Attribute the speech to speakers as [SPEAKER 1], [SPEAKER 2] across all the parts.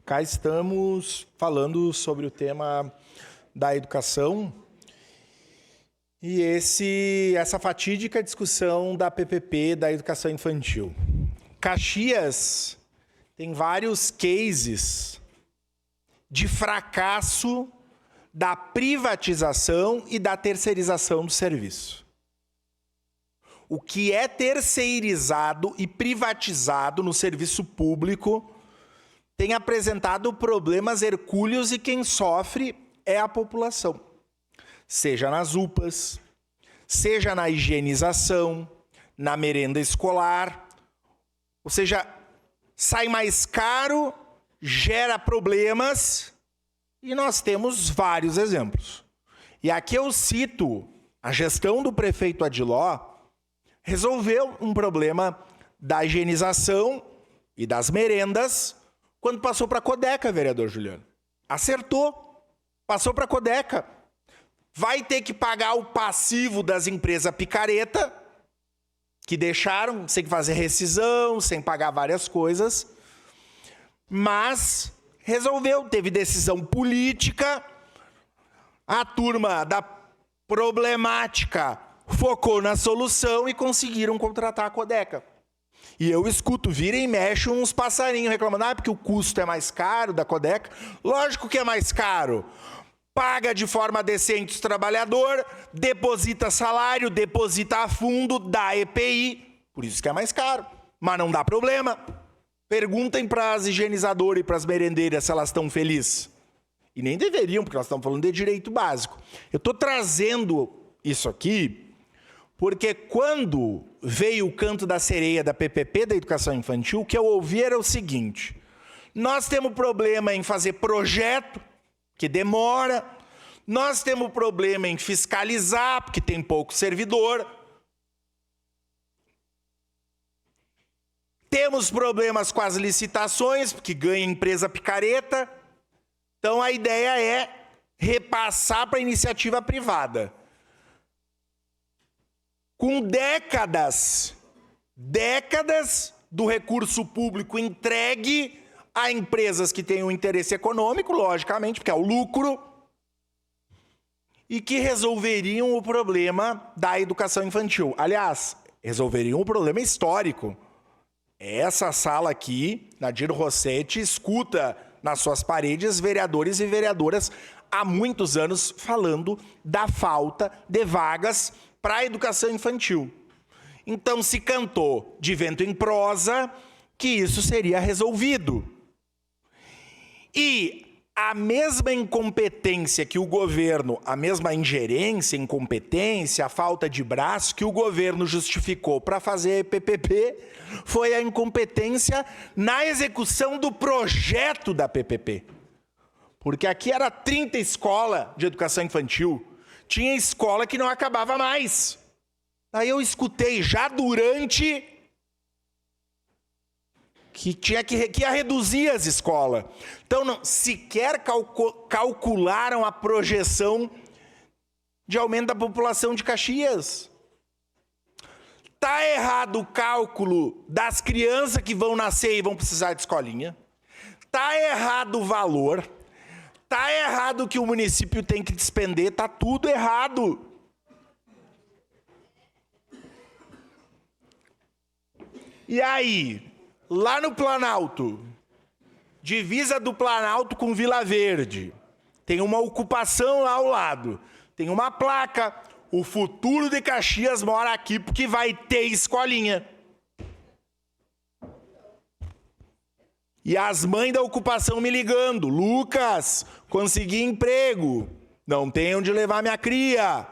[SPEAKER 1] Cá estamos falando sobre o tema da educação e essa fatídica discussão da PPP da educação infantil. Caxias tem vários cases de fracasso da privatização e da terceirização do serviço. O que é terceirizado e privatizado no serviço público tem apresentado problemas hercúleos e quem sofre é a população. Seja nas UPAs, seja na higienização, na merenda escolar. Ou seja, sai mais caro, gera problemas e nós temos vários exemplos. E aqui eu cito a gestão do prefeito Adiló resolveu um problema da higienização e das merendas quando passou para a Codeca, vereador Juliano. Acertou, passou para a Codeca. Vai ter que pagar o passivo das empresas picareta, que deixaram sem fazer rescisão, sem pagar várias coisas, mas resolveu, teve decisão política, a turma da problemática focou na solução e conseguiram contratar a Codeca. E eu escuto, vira e mexe uns passarinhos reclamando, porque o custo é mais caro da Codeca. Lógico que é mais caro. Paga de forma decente o trabalhador, deposita salário, deposita a fundo, dá EPI. Por isso que é mais caro. Mas não dá problema. Perguntem para as higienizadoras e para as merendeiras se elas estão felizes. E nem deveriam, porque nós estamos falando de direito básico. Eu estou trazendo isso aqui porque quando veio o canto da sereia da PPP da educação infantil, o que eu ouvi era o seguinte: nós temos problema em fazer projeto, que demora, nós temos problema em fiscalizar, porque tem pouco servidor, temos problemas com as licitações, porque ganha empresa picareta. Então a ideia é repassar para a iniciativa privada. Com décadas do recurso público entregue a empresas que têm um interesse econômico, logicamente, porque é o lucro, e que resolveriam o problema da educação infantil. Aliás, resolveriam o problema histórico. Essa sala aqui, Nadir Rossetti, escuta nas suas paredes vereadores e vereadoras há muitos anos falando da falta de vagas para a educação infantil. Então se cantou de vento em prosa que isso seria resolvido. E a mesma incompetência que o governo, a mesma ingerência, incompetência, a falta de braço que o governo justificou para fazer PPP, foi a incompetência na execução do projeto da PPP. Porque aqui era 30 escolas de educação infantil. Tinha escola que não acabava mais. Aí eu escutei já durante que ia reduzir as escolas. Então, não, sequer calcularam a projeção de aumento da população de Caxias. Está errado o cálculo das crianças que vão nascer e vão precisar de escolinha. Está errado o valor. Está errado o que o município tem que despender. Está tudo errado. E aí, lá no Planalto, divisa do Planalto com Vila Verde, tem uma ocupação lá ao lado, tem uma placa, o futuro de Caxias mora aqui porque vai ter escolinha. E as mães da ocupação me ligando, Lucas, consegui emprego, não tenho onde levar minha cria.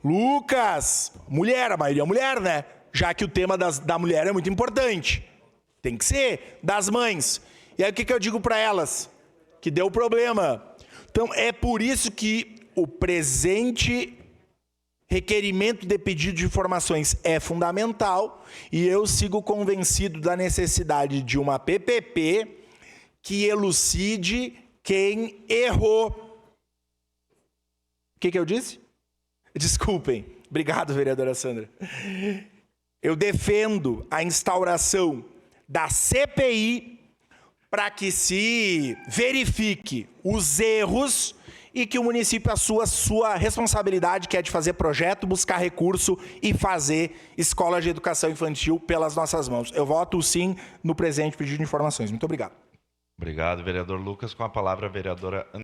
[SPEAKER 1] Lucas, mulher, a maioria é mulher, né? Já que o tema da mulher é muito importante. Tem que ser das mães. E aí o que eu digo para elas? Que deu problema. Então é por isso que o presente requerimento de pedido de informações é fundamental e eu sigo convencido da necessidade de uma PPP que elucide quem errou. O que eu disse? Desculpem. Obrigado, vereadora Sandra. Eu defendo a instauração da CPI para que se verifique os erros e que o município assuma sua responsabilidade, que é de fazer projeto, buscar recurso e fazer escola de educação infantil pelas nossas mãos. Eu voto sim no presente pedido de informações. Muito obrigado.
[SPEAKER 2] Obrigado, vereador Lucas. Com a palavra, a vereadora